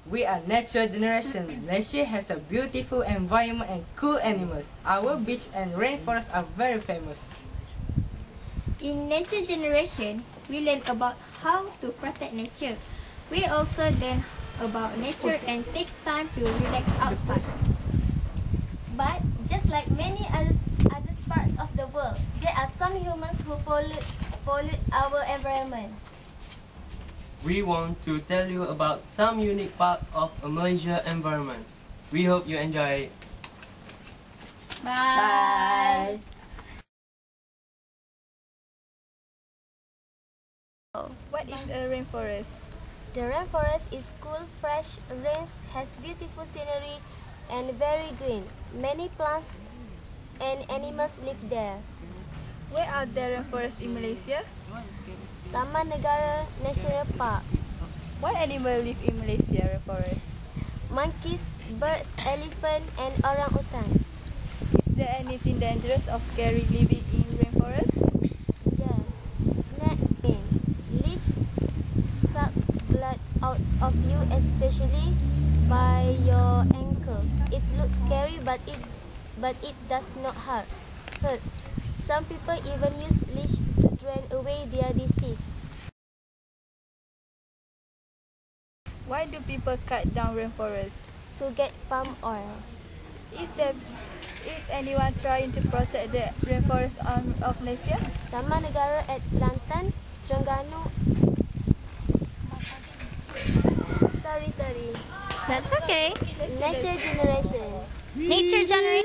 We are Nature Generation. Malaysia has a beautiful environment and cool animals. Our beach and rainforests are very famous. In Nature Generation, we learn about how to protect nature. We also learn about nature and take time to relax outside. But just like many other parts of the world, there are some humans who pollute our environment. We want to tell you about some unique part of a Malaysia environment. We hope you enjoy it. Bye. What is a rainforest? The rainforest is cool, fresh, rains, has beautiful scenery and very green. Many plants and animals live there. Where are the rainforests in Malaysia? Taman Negara National Park. What animals live in Malaysia rainforest? Monkeys, birds, elephant and orangutan. Is there anything dangerous or scary living in rainforest? Yes, snakes in. Leech suck blood out of you, especially by your ankles. It looks scary, but it does not hurt. Some people even use leash to drain away their disease. Why do people cut down rainforests? To get palm oil. Is anyone trying to protect the rainforest of Malaysia? Taman Negara at Kelantan, Terengganu. Sorry. That's okay. Nature Generation. Nature Generation.